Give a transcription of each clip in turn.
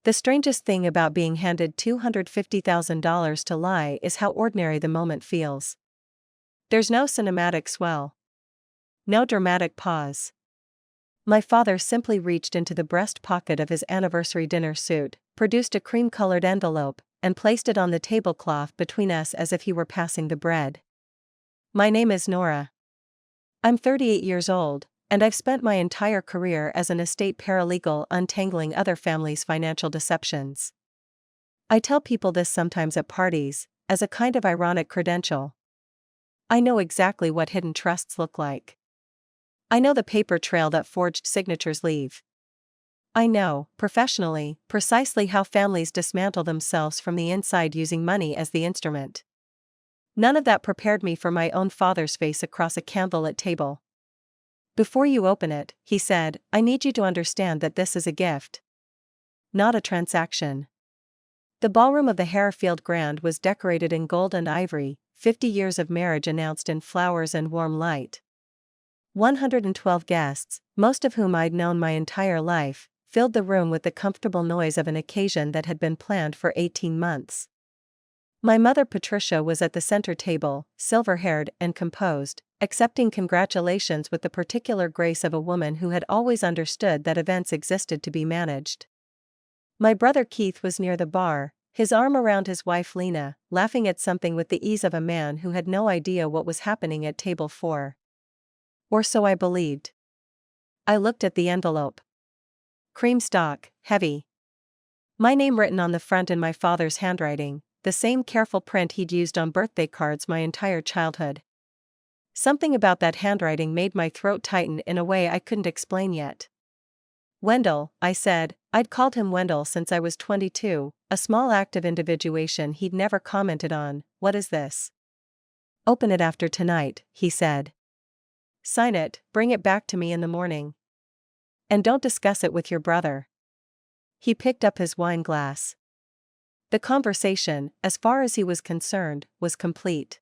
The strangest thing about being handed $250,000 to lie is how ordinary the moment feels. There's no cinematic swell. No dramatic pause. My father simply reached into the breast pocket of his anniversary dinner suit, produced a cream-colored envelope, and placed it on the tablecloth between us as if he were passing the bread. My name is Nora. I'm 38 years old, and I've spent my entire career as an estate paralegal untangling other families' financial deceptions. I tell people this sometimes at parties, as a kind of ironic credential. I know exactly what hidden trusts look like. I know the paper trail that forged signatures leave. I know, professionally, precisely how families dismantle themselves from the inside using money as the instrument. None of that prepared me for my own father's face across a candlelit table. Before you open it, he said, I need you to understand that this is a gift. Not a transaction. The ballroom of the Harefield Grand was decorated in gold and ivory, 50 years of marriage announced in flowers and warm light. 112 guests, most of whom I'd known my entire life, filled the room with the comfortable noise of an occasion that had been planned for 18 months. My mother Patricia was at the center table, silver-haired and composed, accepting congratulations with the particular grace of a woman who had always understood that events existed to be managed. My brother Keith was near the bar, his arm around his wife Lena, laughing at something with the ease of a man who had no idea what was happening at table 4. Or so I believed. I looked at the envelope. Cream stock, heavy. My name written on the front in my father's handwriting, the same careful print he'd used on birthday cards my entire childhood. Something about that handwriting made my throat tighten in a way I couldn't explain yet. Wendell, I said. I'd called him Wendell since I was 22, a small act of individuation he'd never commented on. What is this? Open it after tonight, he said. Sign it, bring it back to me in the morning. And don't discuss it with your brother. He picked up his wine glass. The conversation, as far as he was concerned, was complete.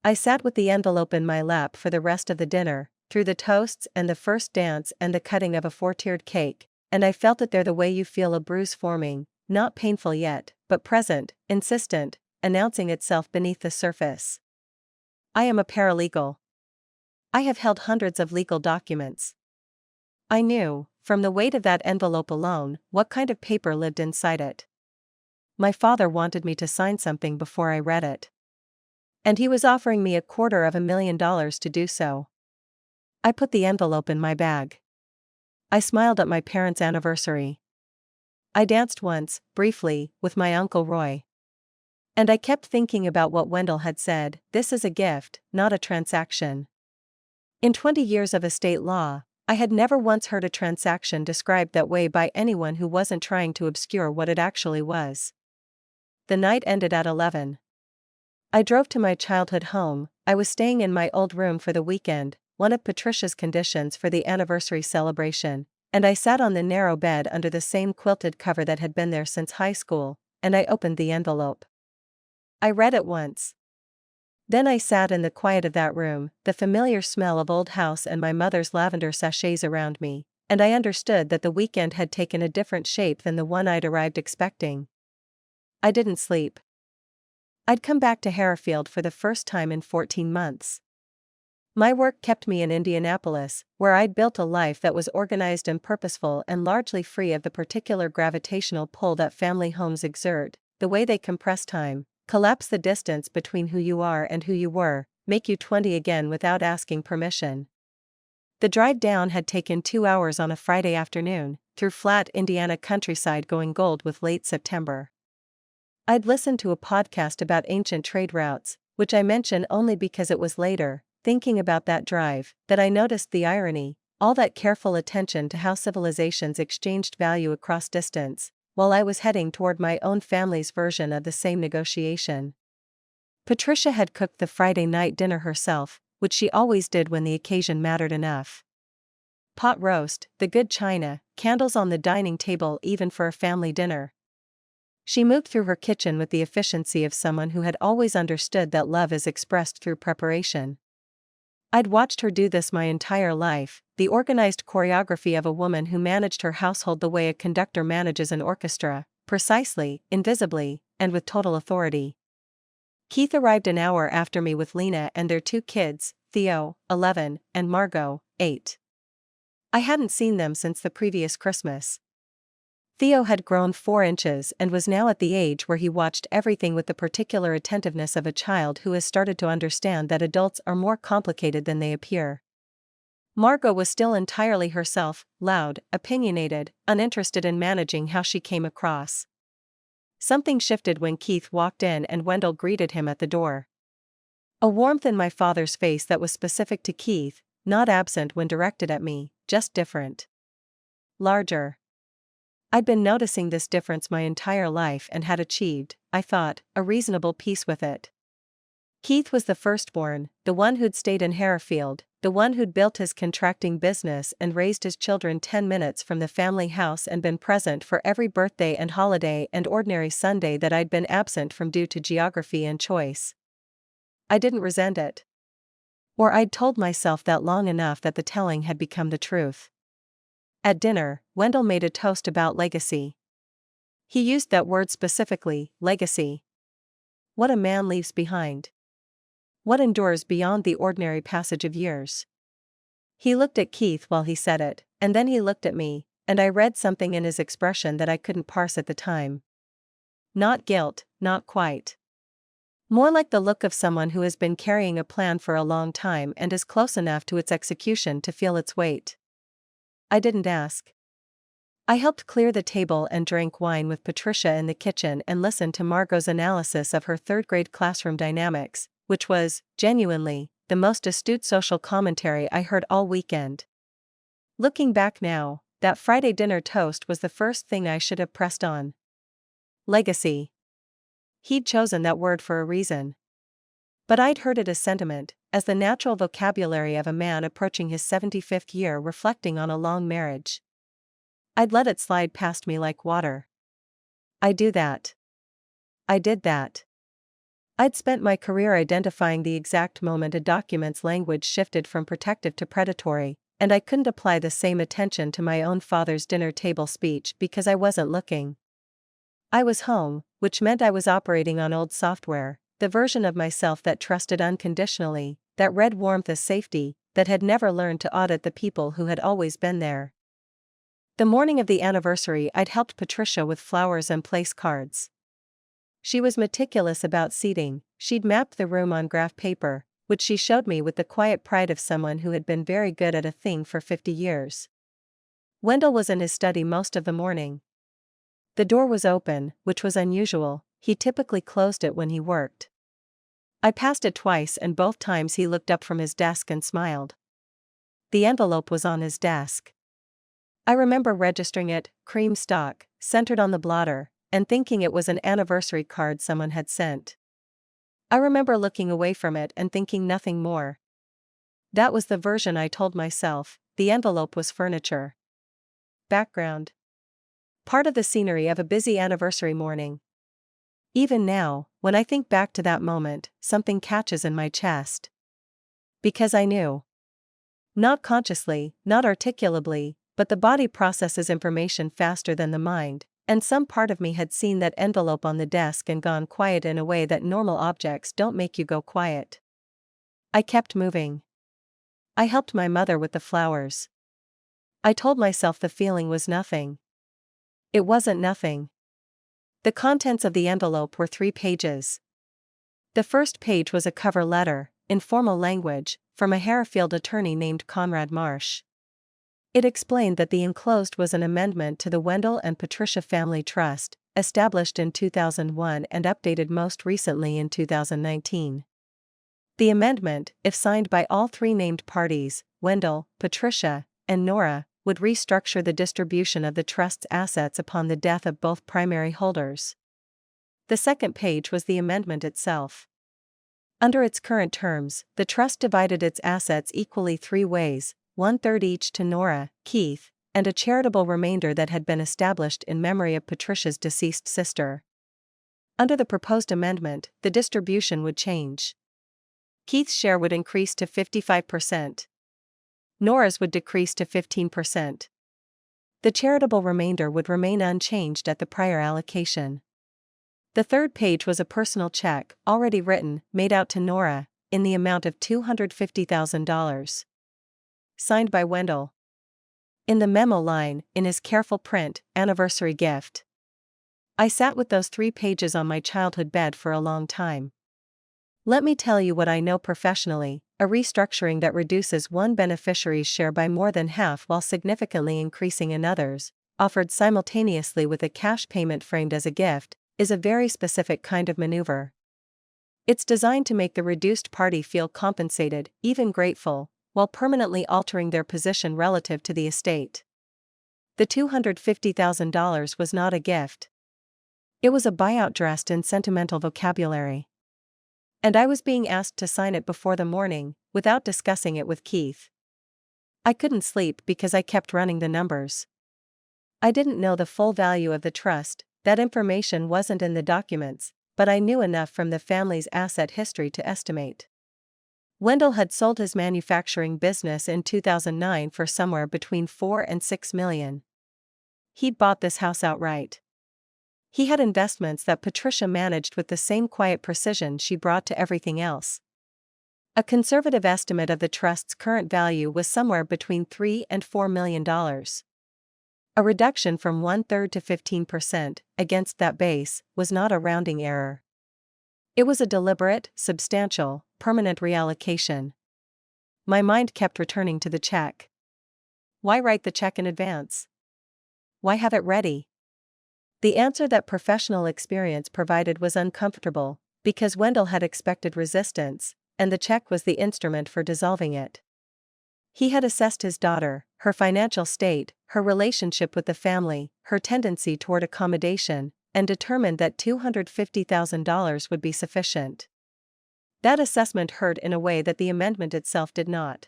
I sat with the envelope in my lap for the rest of the dinner, through the toasts and the first dance and the cutting of a 4-tiered cake, and I felt it there the way you feel a bruise forming, not painful yet, but present, insistent, announcing itself beneath the surface. I am a paralegal. I have held hundreds of legal documents. I knew, from the weight of that envelope alone, what kind of paper lived inside it. My father wanted me to sign something before I read it. And he was offering me $250,000 to do so. I put the envelope in my bag. I smiled at my parents' anniversary. I danced once, briefly, with my Uncle Roy. And I kept thinking about what Wendell had said, this is a gift, not a transaction. In 20 years of estate law, I had never once heard a transaction described that way by anyone who wasn't trying to obscure what it actually was. The night ended at 11. I drove to my childhood home. I was staying in my old room for the weekend, one of Patricia's conditions for the anniversary celebration, and I sat on the narrow bed under the same quilted cover that had been there since high school, and I opened the envelope. I read it once. Then I sat in the quiet of that room, the familiar smell of old house and my mother's lavender sachets around me, and I understood that the weekend had taken a different shape than the one I'd arrived expecting. I didn't sleep. I'd come back to Harefield for the first time in 14 months. My work kept me in Indianapolis, where I'd built a life that was organized and purposeful and largely free of the particular gravitational pull that family homes exert, the way they compress time, collapse the distance between who you are and who you were, make you 20 again without asking permission. The drive down had taken 2 hours on a Friday afternoon, through flat Indiana countryside going gold with late September. I'd listened to a podcast about ancient trade routes, which I mention only because it was later, thinking about that drive, that I noticed the irony, all that careful attention to how civilizations exchanged value across distance, while I was heading toward my own family's version of the same negotiation. Patricia had cooked the Friday night dinner herself, which she always did when the occasion mattered enough. Pot roast, the good china, candles on the dining table even for a family dinner. She moved through her kitchen with the efficiency of someone who had always understood that love is expressed through preparation. I'd watched her do this my entire life, the organized choreography of a woman who managed her household the way a conductor manages an orchestra, precisely, invisibly, and with total authority. Keith arrived an hour after me with Lena and their 2 kids, Theo, 11, and Margot, 8. I hadn't seen them since the previous Christmas. Theo had grown 4 inches and was now at the age where he watched everything with the particular attentiveness of a child who has started to understand that adults are more complicated than they appear. Margot was still entirely herself, loud, opinionated, uninterested in managing how she came across. Something shifted when Keith walked in and Wendell greeted him at the door. A warmth in my father's face that was specific to Keith, not absent when directed at me, just different. Larger. I'd been noticing this difference my entire life and had achieved, I thought, a reasonable peace with it. Keith was the firstborn, the one who'd stayed in Harefield, the one who'd built his contracting business and raised his children 10 minutes from the family house and been present for every birthday and holiday and ordinary Sunday that I'd been absent from due to geography and choice. I didn't resent it. Or I'd told myself that long enough that the telling had become the truth. At dinner, Wendell made a toast about legacy. He used that word specifically, legacy. What a man leaves behind. What endures beyond the ordinary passage of years. He looked at Keith while he said it, and then he looked at me, and I read something in his expression that I couldn't parse at the time. Not guilt, not quite. More like the look of someone who has been carrying a plan for a long time and is close enough to its execution to feel its weight. I didn't ask. I helped clear the table and drank wine with Patricia in the kitchen and listened to Margot's analysis of her 3rd-grade classroom dynamics, which was, genuinely, the most astute social commentary I heard all weekend. Looking back now, that Friday dinner toast was the first thing I should have pressed on. Legacy. He'd chosen that word for a reason. But I'd heard it as sentiment, as the natural vocabulary of a man approaching his 75th year reflecting on a long marriage. I'd let it slide past me like water. I do that. I did that. I'd spent my career identifying the exact moment a document's language shifted from protective to predatory, and I couldn't apply the same attention to my own father's dinner table speech because I wasn't looking. I was home, which meant I was operating on old software, the version of myself that trusted unconditionally, that read warmth as safety, that had never learned to audit the people who had always been there. The morning of the anniversary I'd helped Patricia with flowers and place cards. She was meticulous about seating, she'd mapped the room on graph paper, which she showed me with the quiet pride of someone who had been very good at a thing for 50 years. Wendell was in his study most of the morning. The door was open, which was unusual, he typically closed it when he worked. I passed it twice and both times he looked up from his desk and smiled. The envelope was on his desk. I remember registering it, cream stock, centered on the blotter, and thinking it was an anniversary card someone had sent. I remember looking away from it and thinking nothing more. That was the version I told myself, the envelope was furniture. Background. Part of the scenery of a busy anniversary morning. Even now, when I think back to that moment, something catches in my chest. Because I knew. Not consciously, not articulably, but the body processes information faster than the mind, and some part of me had seen that envelope on the desk and gone quiet in a way that normal objects don't make you go quiet. I kept moving. I helped my mother with the flowers. I told myself the feeling was nothing. It wasn't nothing. The contents of the envelope were 3 pages. The first page was a cover letter, in formal language, from a Harefield attorney named Conrad Marsh. It explained that the enclosed was an amendment to the Wendell and Patricia Family Trust, established in 2001 and updated most recently in 2019. The amendment, if signed by all 3 named parties, Wendell, Patricia, and Nora, would restructure the distribution of the trust's assets upon the death of both primary holders. The second page was the amendment itself. Under its current terms, the trust divided its assets equally 3 ways, 1/3 each to Nora, Keith, and a charitable remainder that had been established in memory of Patricia's deceased sister. Under the proposed amendment, the distribution would change. Keith's share would increase to 55%. Nora's would decrease to 15%. The charitable remainder would remain unchanged at the prior allocation. The third page was a personal check, already written, made out to Nora, in the amount of $250,000. Signed by Wendell. In the memo line, in his careful print, anniversary gift. I sat with those 3 pages on my childhood bed for a long time. Let me tell you what I know professionally: a restructuring that reduces one beneficiary's share by more than half while significantly increasing another's, offered simultaneously with a cash payment framed as a gift, is a very specific kind of maneuver. It's designed to make the reduced party feel compensated, even grateful, while permanently altering their position relative to the estate. The $250,000 was not a gift. It was a buyout dressed in sentimental vocabulary. And I was being asked to sign it before the morning, without discussing it with Keith. I couldn't sleep because I kept running the numbers. I didn't know the full value of the trust, that information wasn't in the documents, but I knew enough from the family's asset history to estimate. Wendell had sold his manufacturing business in 2009 for somewhere between $4 and $6 million. He'd bought this house outright. He had investments that Patricia managed with the same quiet precision she brought to everything else. A conservative estimate of the trust's current value was somewhere between $3 and $4 million. A reduction from 1/3 to 15% against that base was not a rounding error. It was a deliberate, substantial, permanent reallocation. My mind kept returning to the check. Why write the check in advance? Why have it ready? The answer that professional experience provided was uncomfortable, because Wendell had expected resistance, and the check was the instrument for dissolving it. He had assessed his daughter, her financial state, her relationship with the family, her tendency toward accommodation, and determined that $250,000 would be sufficient. That assessment hurt in a way that the amendment itself did not.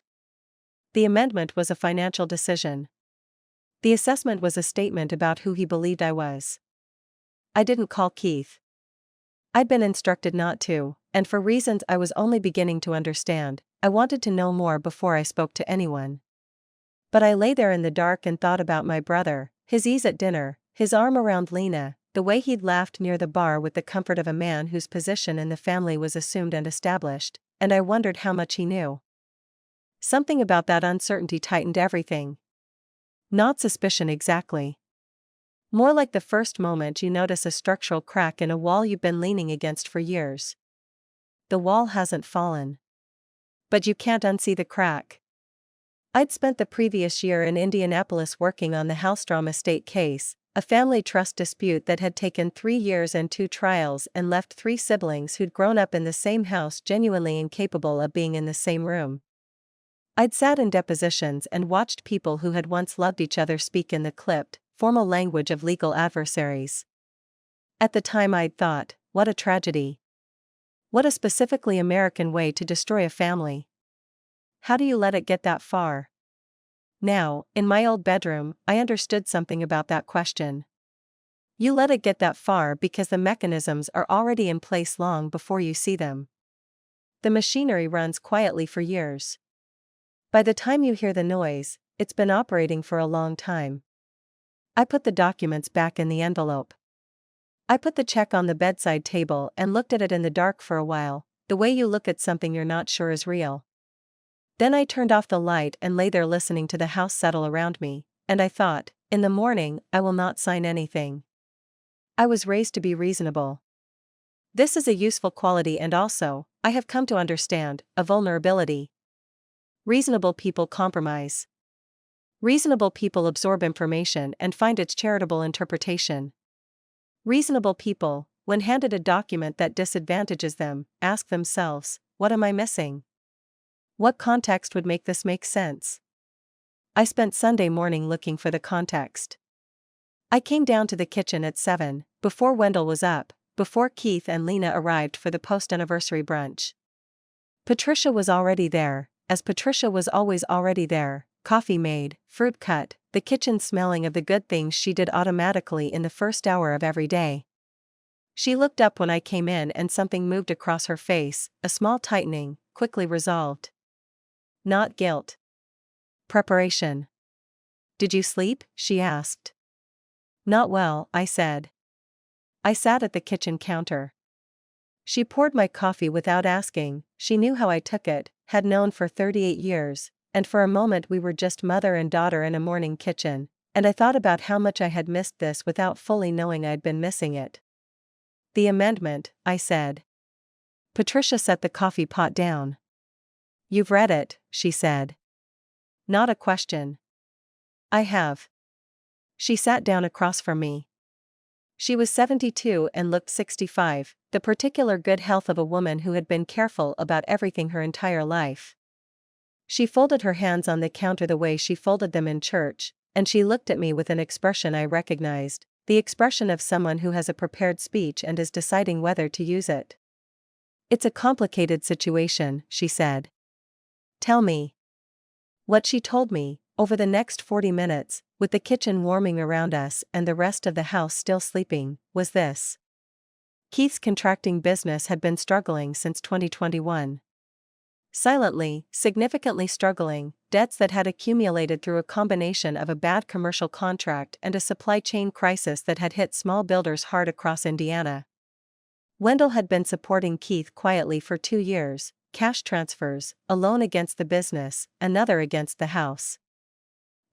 The amendment was a financial decision. The assessment was a statement about who he believed I was. I didn't call Keith. I'd been instructed not to, and for reasons I was only beginning to understand, I wanted to know more before I spoke to anyone. But I lay there in the dark and thought about my brother, his ease at dinner, his arm around Lena, the way he'd laughed near the bar with the comfort of a man whose position in the family was assumed and established, and I wondered how much he knew. Something about that uncertainty tightened everything. Not suspicion exactly. More like the first moment you notice a structural crack in a wall you've been leaning against for years. The wall hasn't fallen. But you can't unsee the crack. I'd spent the previous year in Indianapolis working on the Hallstrom estate case, a family trust dispute that had taken 3 years and 2 trials and left 3 siblings who'd grown up in the same house genuinely incapable of being in the same room. I'd sat in depositions and watched people who had once loved each other speak in the clipped, formal language of legal adversaries. At the time I'd thought, what a tragedy. What a specifically American way to destroy a family. How do you let it get that far? Now, in my old bedroom, I understood something about that question. You let it get that far because the mechanisms are already in place long before you see them. The machinery runs quietly for years. By the time you hear the noise, it's been operating for a long time. I put the documents back in the envelope. I put the check on the bedside table and looked at it in the dark for a while, the way you look at something you're not sure is real. Then I turned off the light and lay there listening to the house settle around me, and I thought, in the morning, I will not sign anything. I was raised to be reasonable. This is a useful quality and also, I have come to understand, a vulnerability. Reasonable people compromise. Reasonable people absorb information and find its charitable interpretation. Reasonable people, when handed a document that disadvantages them, ask themselves, what am I missing? What context would make this make sense? I spent Sunday morning looking for the context. I came down to the kitchen at 7, before Wendell was up, before Keith and Lena arrived for the post-anniversary brunch. Patricia was already there, as Patricia was always already there, coffee made, fruit cut, the kitchen smelling of the good things she did automatically in the first hour of every day. She looked up when I came in and something moved across her face, a small tightening, quickly resolved. Not guilt. Preparation. Did you sleep? She asked. Not well, I said. I sat at the kitchen counter. She poured my coffee without asking. She knew how I took it, had known for 38 years, and for a moment we were just mother and daughter in a morning kitchen, and I thought about how much I had missed this without fully knowing I'd been missing it. The amendment, I said. Patricia set the coffee pot down. You've read it, she said. Not a question. I have. She sat down across from me. She was 72 and looked 65, the particular good health of a woman who had been careful about everything her entire life. She folded her hands on the counter the way she folded them in church, and she looked at me with an expression I recognized, the expression of someone who has a prepared speech and is deciding whether to use it. It's a complicated situation, she said. Tell me. What she told me, over the next 40 minutes, with the kitchen warming around us and the rest of the house still sleeping, was this. Keith's contracting business had been struggling since 2021. Silently, significantly struggling, debts that had accumulated through a combination of a bad commercial contract and a supply chain crisis that had hit small builders hard across Indiana. Wendell had been supporting Keith quietly for 2 years, cash transfers, a loan against the business, another against the house.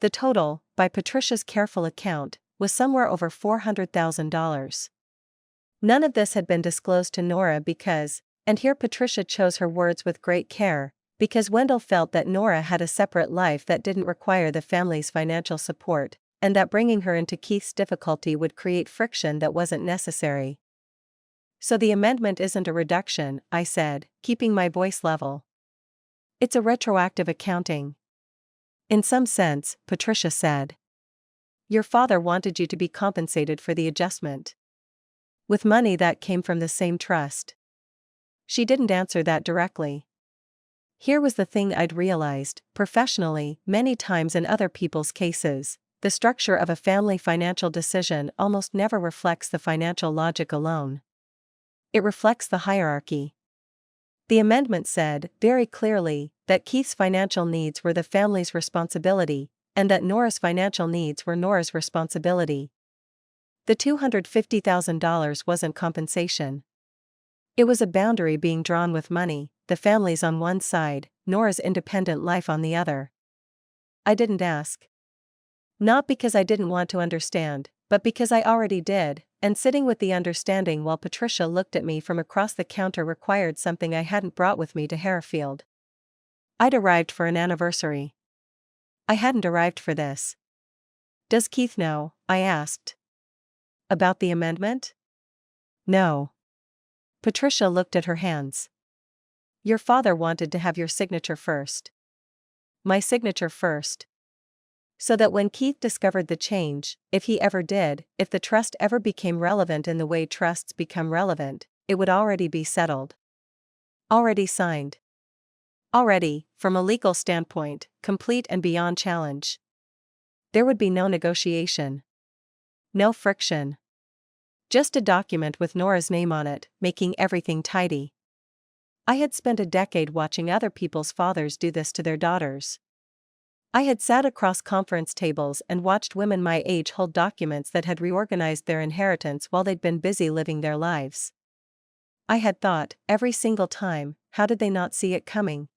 The total, by Patricia's careful account, was somewhere over $400,000. None of this had been disclosed to Nora because, and here Patricia chose her words with great care, because Wendell felt that Nora had a separate life that didn't require the family's financial support, and that bringing her into Keith's difficulty would create friction that wasn't necessary. So the amendment isn't a reduction, I said, keeping my voice level. It's a retroactive accounting. In some sense, Patricia said. Your father wanted you to be compensated for the adjustment. With money that came from the same trust. She didn't answer that directly. Here was the thing I'd realized, professionally, many times in other people's cases, the structure of a family financial decision almost never reflects the financial logic alone. It reflects the hierarchy. The amendment said, very clearly, that Keith's financial needs were the family's responsibility, and that Nora's financial needs were Nora's responsibility. The $250,000 wasn't compensation. It was a boundary being drawn with money, the family's on one side, Nora's independent life on the other. I didn't ask. Not because I didn't want to understand, but because I already did, and sitting with the understanding while Patricia looked at me from across the counter required something I hadn't brought with me to Hereford. I'd arrived for an anniversary. I hadn't arrived for this. Does Keith know? I asked. About the amendment? No. Patricia looked at her hands. Your father wanted to have your signature first. My signature first. So that when Keith discovered the change, if he ever did, if the trust ever became relevant in the way trusts become relevant, it would already be settled. Already signed. Already, from a legal standpoint, complete and beyond challenge. There would be no negotiation. No friction. Just a document with Nora's name on it, making everything tidy. I had spent a decade watching other people's fathers do this to their daughters. I had sat across conference tables and watched women my age hold documents that had reorganized their inheritance while they'd been busy living their lives. I had thought, every single time, how did they not see it coming?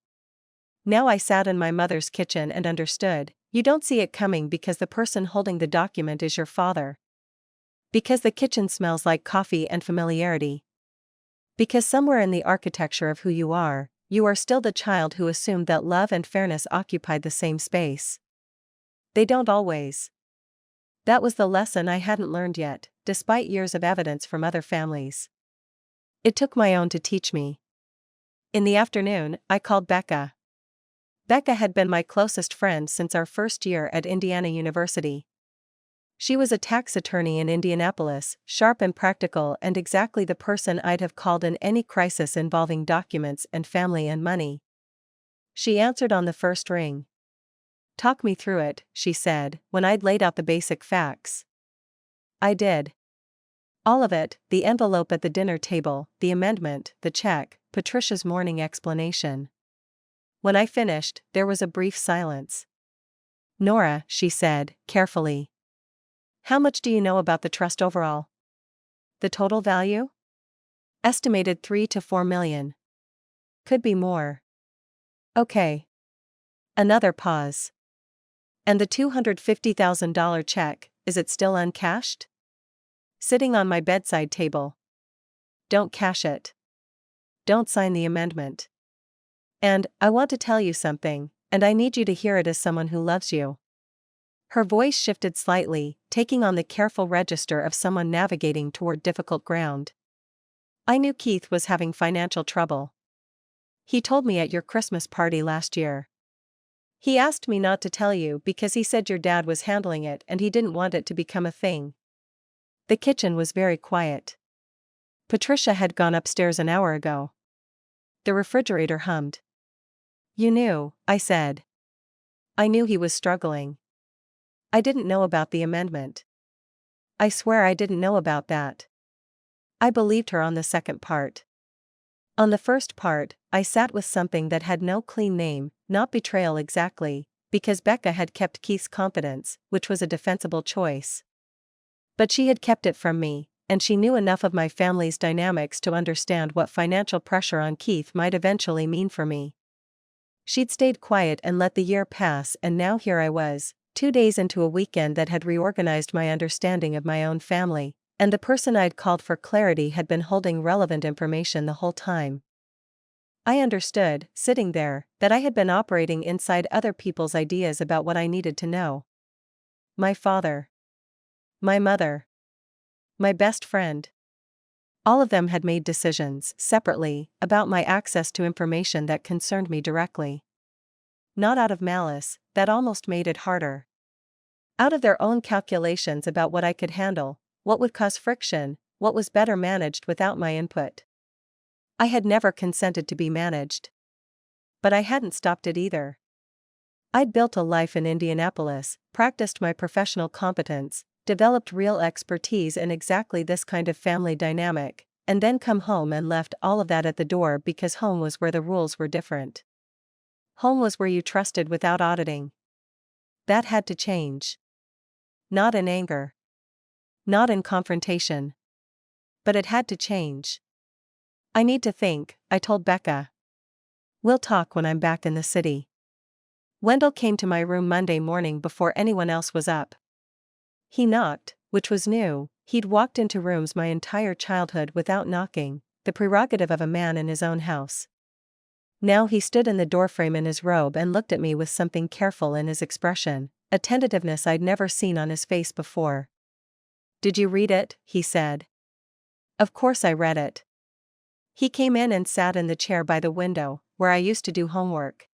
Now I sat in my mother's kitchen and understood, you don't see it coming because the person holding the document is your father. Because the kitchen smells like coffee and familiarity. Because somewhere in the architecture of who you are still the child who assumed that love and fairness occupied the same space. They don't always. That was the lesson I hadn't learned yet, despite years of evidence from other families. It took my own to teach me. In the afternoon, I called Becca. Becca had been my closest friend since our first year at Indiana University. She was a tax attorney in Indianapolis, sharp and practical and exactly the person I'd have called in any crisis involving documents and family and money. She answered on the first ring. Talk me through it, she said, when I'd laid out the basic facts. I did. All of it, the envelope at the dinner table, the amendment, the check, Patricia's morning explanation. When I finished, there was a brief silence. Nora, she said, carefully. How much do you know about the trust overall? The total value? Estimated 3 to 4 million. Could be more. Okay. Another pause. And the $250,000 check, is it still uncashed? Sitting on my bedside table. Don't cash it. Don't sign the amendment. And, I want to tell you something, and I need you to hear it as someone who loves you. Her voice shifted slightly, taking on the careful register of someone navigating toward difficult ground. I knew Keith was having financial trouble. He told me at your Christmas party last year. He asked me not to tell you because he said your dad was handling it and he didn't want it to become a thing. The kitchen was very quiet. Patricia had gone upstairs an hour ago. The refrigerator hummed. You knew, I said. I knew he was struggling. I didn't know about the amendment. I swear I didn't know about that. I believed her on the second part. On the first part, I sat with something that had no clean name, not betrayal exactly, because Becca had kept Keith's confidence, which was a defensible choice. But she had kept it from me, and she knew enough of my family's dynamics to understand what financial pressure on Keith might eventually mean for me. She'd stayed quiet and let the year pass, and now here I was, 2 days into a weekend that had reorganized my understanding of my own family, and the person I'd called for clarity had been holding relevant information the whole time. I understood, sitting there, that I had been operating inside other people's ideas about what I needed to know. My father. My mother. My best friend. All of them had made decisions, separately, about my access to information that concerned me directly. Not out of malice, that almost made it harder. Out of their own calculations about what I could handle, what would cause friction, what was better managed without my input. I had never consented to be managed. But I hadn't stopped it either. I'd built a life in Indianapolis, practiced my professional competence, developed real expertise in exactly this kind of family dynamic, and then come home and left all of that at the door because home was where the rules were different. Home was where you trusted without auditing. That had to change. Not in anger. Not in confrontation. But it had to change. I need to think, I told Becca. We'll talk when I'm back in the city. Wendell came to my room Monday morning before anyone else was up. He knocked, which was new. He'd walked into rooms my entire childhood without knocking, the prerogative of a man in his own house. Now he stood in the doorframe in his robe and looked at me with something careful in his expression, a tentativeness I'd never seen on his face before. Did you read it? He said. Of course I read it. He came in and sat in the chair by the window, where I used to do homework.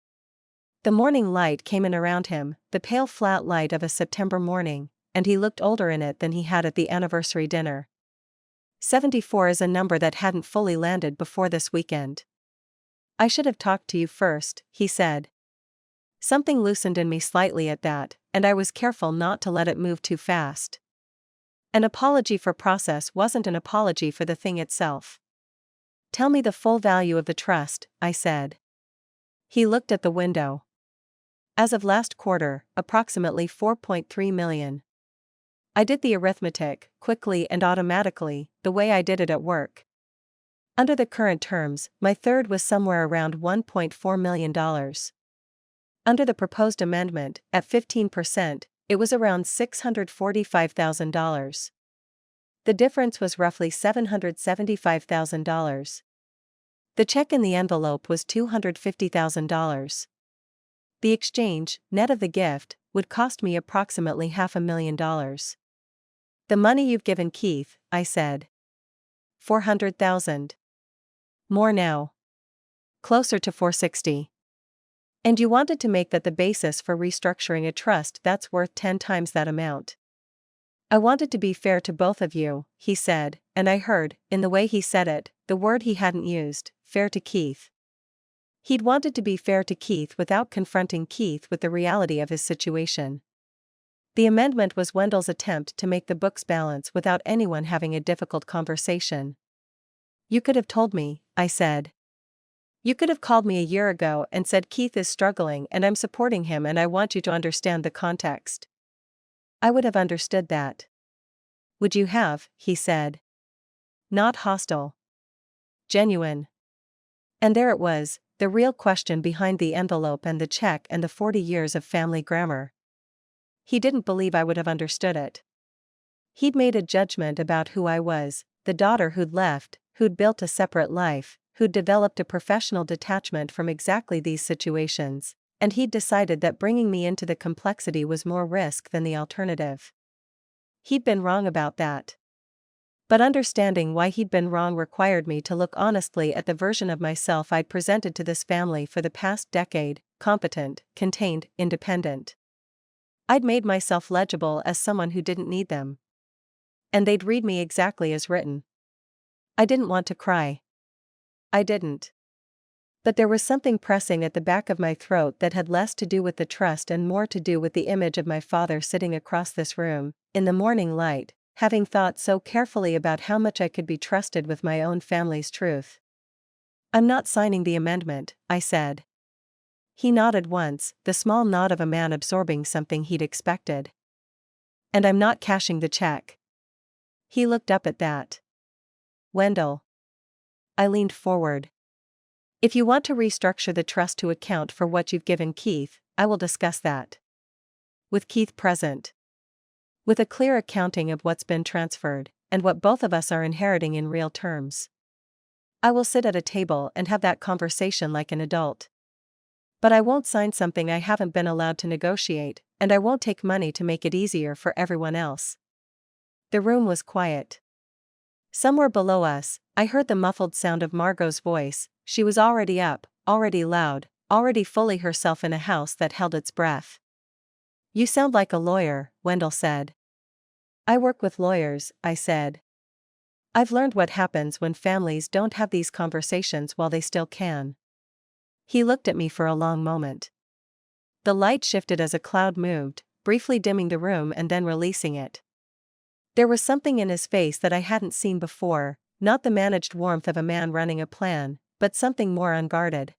The morning light came in around him, the pale flat light of a September morning, and he looked older in it than he had at the anniversary dinner. 74 is a number that hadn't fully landed before this weekend. I should have talked to you first, he said. Something loosened in me slightly at that, and I was careful not to let it move too fast. An apology for process wasn't an apology for the thing itself. Tell me the full value of the trust, I said. He looked at the window. As of last quarter, approximately 4.3 million. I did the arithmetic, quickly and automatically, the way I did it at work. Under the current terms, my third was somewhere around $1.4 million. Under the proposed amendment, at 15%, it was around $645,000. The difference was roughly $775,000. The check in the envelope was $250,000. The exchange, net of the gift, would cost me approximately $500,000. The money you've given Keith, I said. $400,000. More now. Closer to $460,000. And you wanted to make that the basis for restructuring a trust that's worth 10 times that amount. I wanted to be fair to both of you, he said, and I heard, in the way he said it, the word he hadn't used, fair to Keith. He'd wanted to be fair to Keith without confronting Keith with the reality of his situation. The amendment was Wendell's attempt to make the books balance without anyone having a difficult conversation. "You could have told me," I said. "You could have called me a year ago and said Keith is struggling and I'm supporting him and I want you to understand the context." I would have understood that. "Would you have?" he said. Not hostile. Genuine. And there it was, the real question behind the envelope and the check and the 40 years of family grammar. He didn't believe I would have understood it. He'd made a judgment about who I was, the daughter who'd left, who'd built a separate life, who'd developed a professional detachment from exactly these situations, and he'd decided that bringing me into the complexity was more risk than the alternative. He'd been wrong about that. But understanding why he'd been wrong required me to look honestly at the version of myself I'd presented to this family for the past decade: competent, contained, independent. I'd made myself legible as someone who didn't need them. And they'd read me exactly as written. I didn't want to cry. I didn't. But there was something pressing at the back of my throat that had less to do with the trust and more to do with the image of my father sitting across this room, in the morning light, having thought so carefully about how much I could be trusted with my own family's truth. "I'm not signing the amendment," I said. He nodded once, the small nod of a man absorbing something he'd expected. "And I'm not cashing the check." He looked up at that. "Wendell." I leaned forward. "If you want to restructure the trust to account for what you've given Keith, I will discuss that. With Keith present. With a clear accounting of what's been transferred, and what both of us are inheriting in real terms. I will sit at a table and have that conversation like an adult. But I won't sign something I haven't been allowed to negotiate, and I won't take money to make it easier for everyone else." The room was quiet. Somewhere below us, I heard the muffled sound of Margot's voice. She was already up, already loud, already fully herself in a house that held its breath. "You sound like a lawyer," Wendell said. "I work with lawyers," I said. "I've learned what happens when families don't have these conversations while they still can." He looked at me for a long moment. The light shifted as a cloud moved, briefly dimming the room and then releasing it. There was something in his face that I hadn't seen before, not the managed warmth of a man running a plan, but something more unguarded.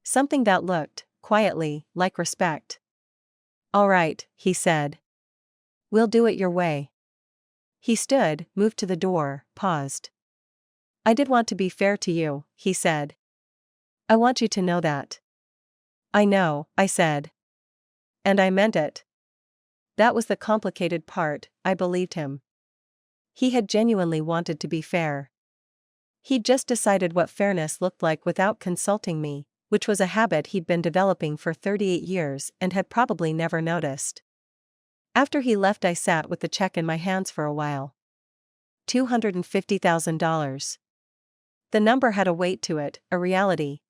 Something that looked, quietly, like respect. "All right," he said. "We'll do it your way." He stood, moved to the door, paused. "I did want to be fair to you," he said. "I want you to know that." "I know," I said. And I meant it. That was the complicated part. I believed him. He had genuinely wanted to be fair. He'd just decided what fairness looked like without consulting me, which was a habit he'd been developing for 38 years and had probably never noticed. After he left, I sat with the check in my hands for a while. $250,000. The number had a weight to it, a reality.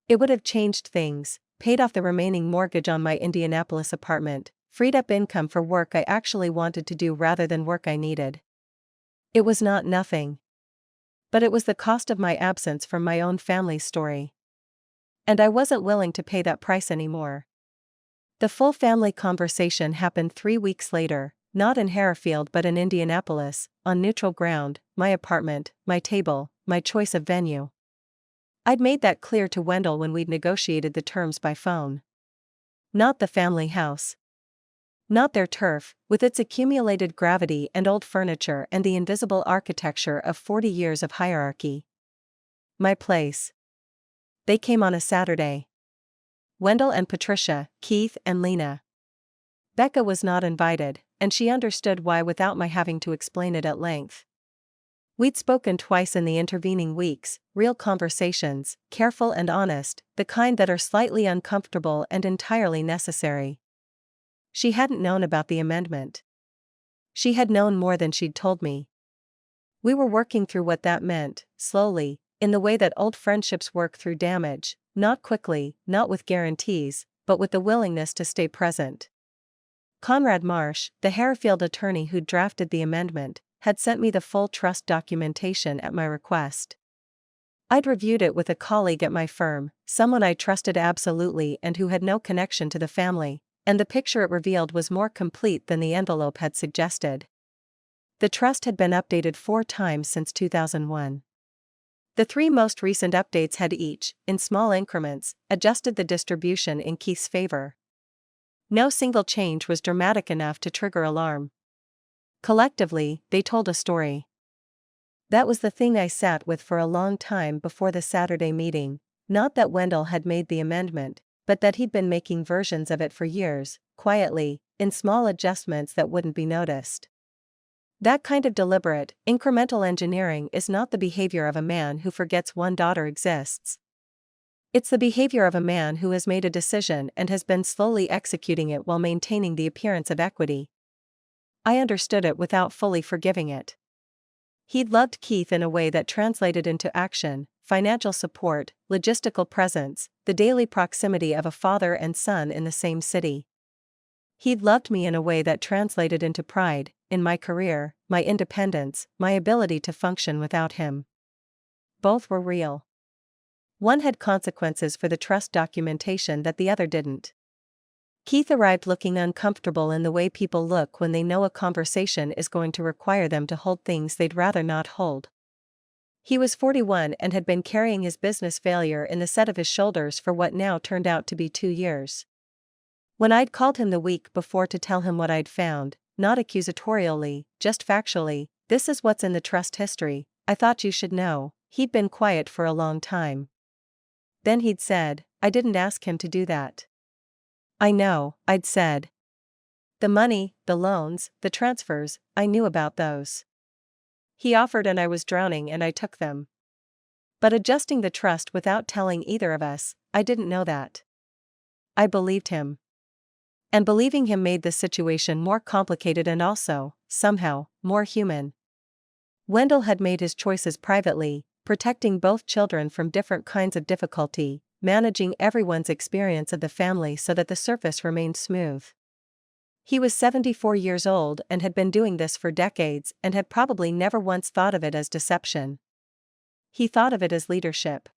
It would have changed things, paid off the remaining mortgage on my Indianapolis apartment, freed up income for work I actually wanted to do rather than work I needed. It was not nothing. But it was the cost of my absence from my own family's story. And I wasn't willing to pay that price anymore. The full family conversation happened 3 weeks later, not in Harrahfield but in Indianapolis, on neutral ground, my apartment, my table, my choice of venue. I'd made that clear to Wendell when we'd negotiated the terms by phone. Not the family house. Not their turf, with its accumulated gravity and old furniture and the invisible architecture of 40 years of hierarchy. My place. They came on a Saturday. Wendell and Patricia, Keith and Lena. Becca was not invited, and she understood why without my having to explain it at length. We'd spoken twice in the intervening weeks, real conversations, careful and honest, the kind that are slightly uncomfortable and entirely necessary. She hadn't known about the amendment. She had known more than she'd told me. We were working through what that meant, slowly, in the way that old friendships work through damage, not quickly, not with guarantees, but with the willingness to stay present. Conrad Marsh, the Harrahfield attorney who'd drafted the amendment, had sent me the full trust documentation at my request. I'd reviewed it with a colleague at my firm, someone I trusted absolutely and who had no connection to the family, and the picture it revealed was more complete than the envelope had suggested. The trust had been updated 4 times since 2001. The 3 most recent updates had each, in small increments, adjusted the distribution in Keith's favor. No single change was dramatic enough to trigger alarm. Collectively, they told a story. That was the thing I sat with for a long time before the Saturday meeting, not that Wendell had made the amendment, but that he'd been making versions of it for years, quietly, in small adjustments that wouldn't be noticed. That kind of deliberate, incremental engineering is not the behavior of a man who forgets one daughter exists. It's the behavior of a man who has made a decision and has been slowly executing it while maintaining the appearance of equity. I understood it without fully forgiving it. He'd loved Keith in a way that translated into action, financial support, logistical presence, the daily proximity of a father and son in the same city. He'd loved me in a way that translated into pride, in my career, my independence, my ability to function without him. Both were real. One had consequences for the trust documentation that the other didn't. Keith arrived looking uncomfortable in the way people look when they know a conversation is going to require them to hold things they'd rather not hold. He was 41 and had been carrying his business failure in the set of his shoulders for what now turned out to be 2 years. When I'd called him the week before to tell him what I'd found, not accusatorially, just factually, "This is what's in the trust history, I thought you should know," he'd been quiet for a long time. Then he'd said, "I didn't ask him to do that." "I know," I'd said. "The money, the loans, the transfers, I knew about those. He offered and I was drowning and I took them. But adjusting the trust without telling either of us, I didn't know that." I believed him. And believing him made the situation more complicated and also, somehow, more human. Wendell had made his choices privately, protecting both children from different kinds of difficulty, managing everyone's experience of the family so that the surface remained smooth. He was 74 years old and had been doing this for decades and had probably never once thought of it as deception. He thought of it as leadership.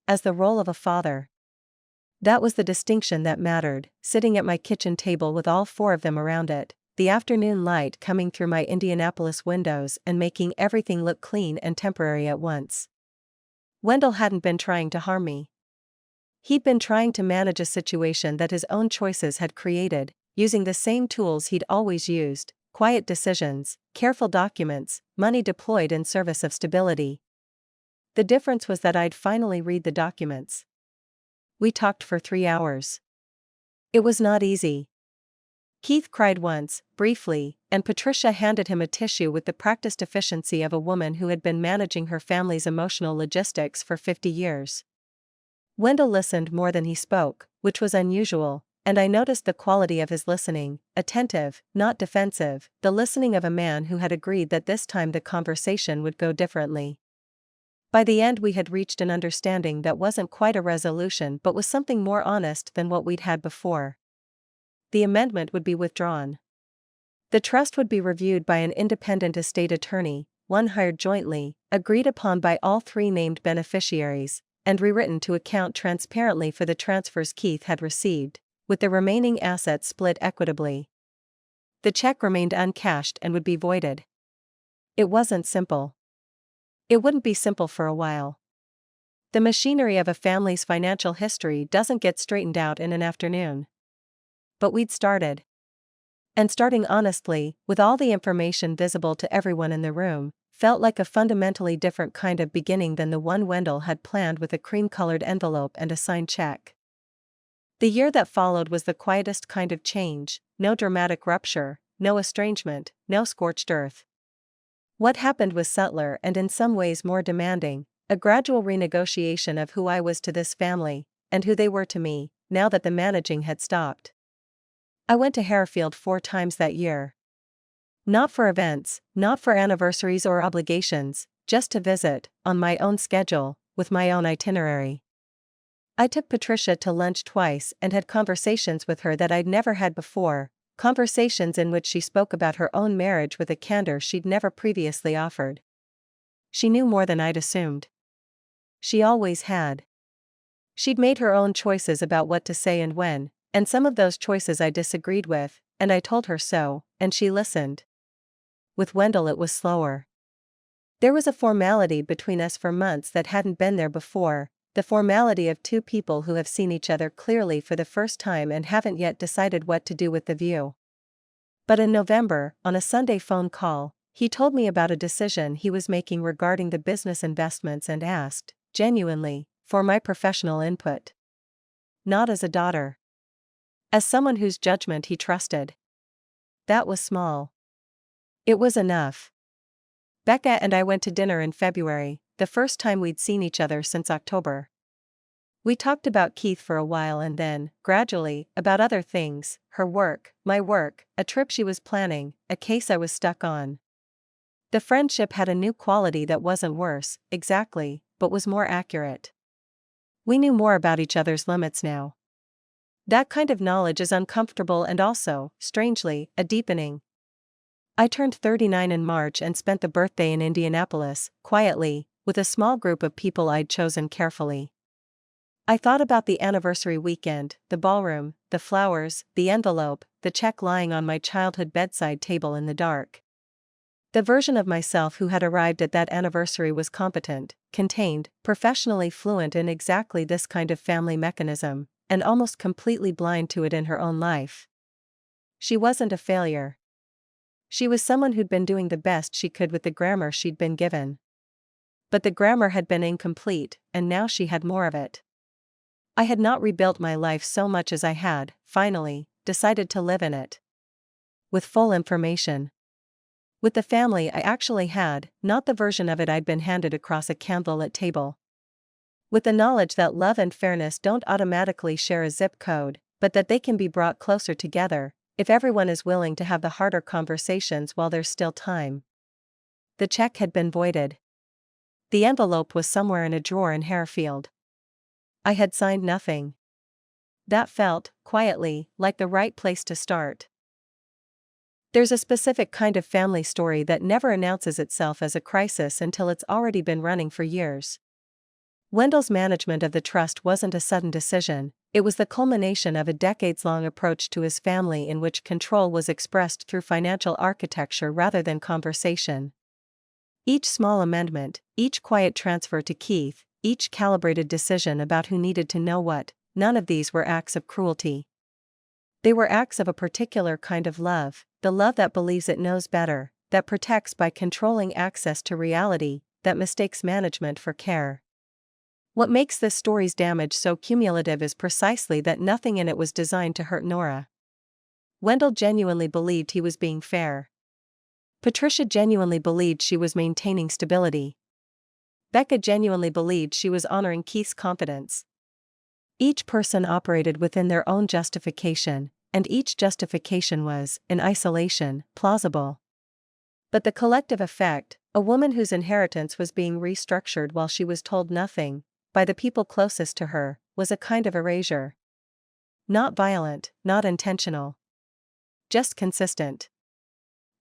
As the role of a father. That was the distinction that mattered, sitting at my kitchen table with all 4 of them around it, the afternoon light coming through my Indianapolis windows and making everything look clean and temporary at once. Wendell hadn't been trying to harm me. He'd been trying to manage a situation that his own choices had created, using the same tools he'd always used: quiet decisions, careful documents, money deployed in service of stability. The difference was that I'd finally read the documents. We talked for 3 hours. It was not easy. Keith cried once, briefly, and Patricia handed him a tissue with the practiced efficiency of a woman who had been managing her family's emotional logistics for 50 years. Wendell listened more than he spoke, which was unusual, and I noticed the quality of his listening: attentive, not defensive, the listening of a man who had agreed that this time the conversation would go differently. By the end we had reached an understanding that wasn't quite a resolution but was something more honest than what we'd had before. The amendment would be withdrawn. The trust would be reviewed by an independent estate attorney, one hired jointly, agreed upon by all 3 named beneficiaries, and rewritten to account transparently for the transfers Keith had received, with the remaining assets split equitably. The check remained uncashed and would be voided. It wasn't simple. It wouldn't be simple for a while. The machinery of a family's financial history doesn't get straightened out in an afternoon. But we'd started. And starting honestly, with all the information visible to everyone in the room, felt like a fundamentally different kind of beginning than the one Wendell had planned with a cream-colored envelope and a signed check. The year that followed was the quietest kind of change: no dramatic rupture, no estrangement, no scorched earth. What happened was subtler and in some ways more demanding: a gradual renegotiation of who I was to this family, and who they were to me, now that the managing had stopped. I went to Harefield 4 times that year. Not for events, not for anniversaries or obligations, just to visit, on my own schedule, with my own itinerary. I took Patricia to lunch twice and had conversations with her that I'd never had before, conversations in which she spoke about her own marriage with a candor she'd never previously offered. She knew more than I'd assumed. She always had. She'd made her own choices about what to say and when, And some of those choices I disagreed with, and I told her so, and she listened. With Wendell it was slower. There was a formality between us for months that hadn't been there before, the formality of two people who have seen each other clearly for the first time and haven't yet decided what to do with the view. But in November, on a Sunday phone call, he told me about a decision he was making regarding the business investments and asked, genuinely, for my professional input. Not as a daughter. As someone whose judgment he trusted. That was small. It was enough. Becca and I went to dinner in February, the first time we'd seen each other since October. We talked about Keith for a while and then, gradually, about other things, her work, my work, a trip she was planning, a case I was stuck on. The friendship had a new quality that wasn't worse, exactly, but was more accurate. We knew more about each other's limits now. That kind of knowledge is uncomfortable and also, strangely, a deepening. I turned 39 in March and spent the birthday in Indianapolis, quietly, with a small group of people I'd chosen carefully. I thought about the anniversary weekend, the ballroom, the flowers, the envelope, the check lying on my childhood bedside table in the dark. The version of myself who had arrived at that anniversary was competent, contained, professionally fluent in exactly this kind of family mechanism, and almost completely blind to it in her own life. She wasn't a failure. She was someone who'd been doing the best she could with the grammar she'd been given. But the grammar had been incomplete, and now she had more of it. I had not rebuilt my life so much as I had, finally, decided to live in it. With full information. With the family I actually had, not the version of it I'd been handed across a candlelit table. With the knowledge that love and fairness don't automatically share a zip code, but that they can be brought closer together, if everyone is willing to have the harder conversations while there's still time. The check had been voided. The envelope was somewhere in a drawer in Harefield. I had signed nothing. That felt, quietly, like the right place to start. There's a specific kind of family story that never announces itself as a crisis until it's already been running for years. Wendell's management of the trust wasn't a sudden decision, it was the culmination of a decades-long approach to his family in which control was expressed through financial architecture rather than conversation. Each small amendment, each quiet transfer to Keith, each calibrated decision about who needed to know what, none of these were acts of cruelty. They were acts of a particular kind of love, the love that believes it knows better, that protects by controlling access to reality, that mistakes management for care. What makes this story's damage so cumulative is precisely that nothing in it was designed to hurt Nora. Wendell genuinely believed he was being fair. Patricia genuinely believed she was maintaining stability. Becca genuinely believed she was honoring Keith's confidence. Each person operated within their own justification, and each justification was, in isolation, plausible. But the collective effect, a woman whose inheritance was being restructured while she was told nothing, by the people closest to her, was a kind of erasure. Not violent, not intentional. Just consistent.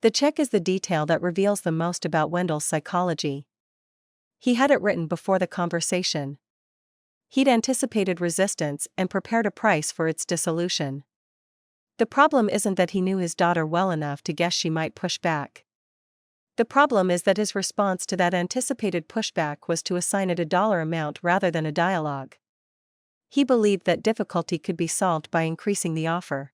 The check is the detail that reveals the most about Wendell's psychology. He had it written before the conversation. He'd anticipated resistance and prepared a price for its dissolution. The problem isn't that he knew his daughter well enough to guess she might push back. The problem is that his response to that anticipated pushback was to assign it a dollar amount rather than a dialogue. He believed that difficulty could be solved by increasing the offer.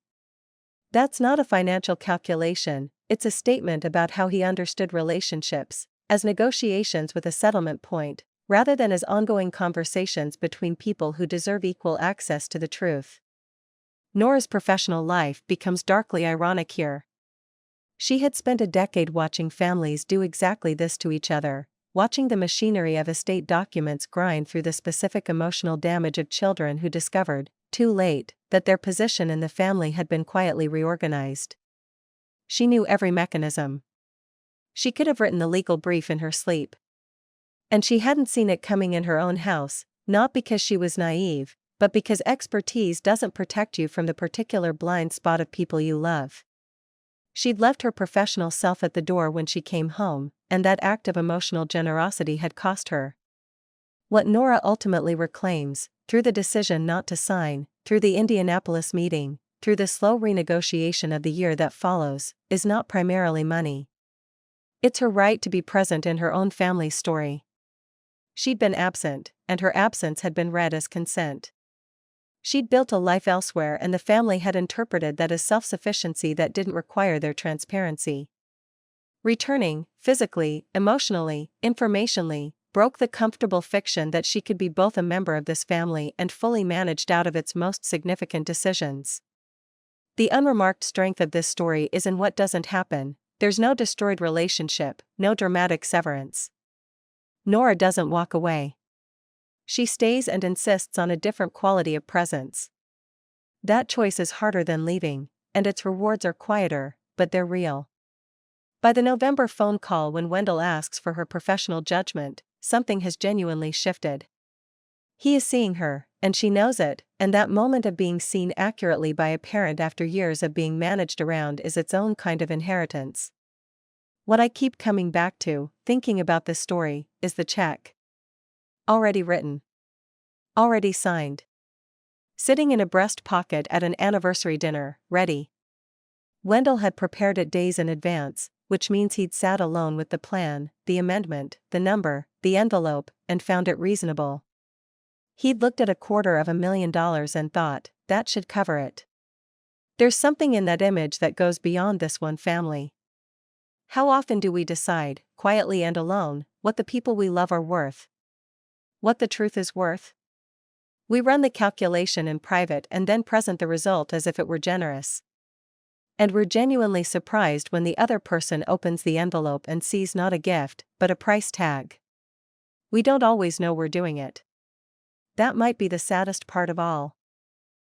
That's not a financial calculation, it's a statement about how he understood relationships, as negotiations with a settlement point, rather than as ongoing conversations between people who deserve equal access to the truth. Nora's professional life becomes darkly ironic here. She had spent a decade watching families do exactly this to each other, watching the machinery of estate documents grind through the specific emotional damage of children who discovered, too late, that their position in the family had been quietly reorganized. She knew every mechanism. She could have written the legal brief in her sleep. And she hadn't seen it coming in her own house, not because she was naive, but because expertise doesn't protect you from the particular blind spot of people you love. She'd left her professional self at the door when she came home, and that act of emotional generosity had cost her. What Nora ultimately reclaims, through the decision not to sign, through the Indianapolis meeting, through the slow renegotiation of the year that follows, is not primarily money. It's her right to be present in her own family's story. She'd been absent, and her absence had been read as consent. She'd built a life elsewhere, and the family had interpreted that as self-sufficiency that didn't require their transparency. Returning, physically, emotionally, informationally, broke the comfortable fiction that she could be both a member of this family and fully managed out of its most significant decisions. The unremarked strength of this story is in what doesn't happen. There's no destroyed relationship, no dramatic severance. Nora doesn't walk away. She stays and insists on a different quality of presence. That choice is harder than leaving, and its rewards are quieter, but they're real. By the November phone call when Wendell asks for her professional judgment, something has genuinely shifted. He is seeing her, and she knows it, and that moment of being seen accurately by a parent after years of being managed around is its own kind of inheritance. What I keep coming back to, thinking about this story, is the check. Already written. Already signed. Sitting in a breast pocket at an anniversary dinner, ready. Wendell had prepared it days in advance, which means he'd sat alone with the plan, the amendment, the number, the envelope, and found it reasonable. He'd looked at $250,000 and thought, that should cover it. There's something in that image that goes beyond this one family. How often do we decide, quietly and alone, what the people we love are worth? What the truth is worth? We run the calculation in private and then present the result as if it were generous. And we're genuinely surprised when the other person opens the envelope and sees not a gift, but a price tag. We don't always know we're doing it. That might be the saddest part of all.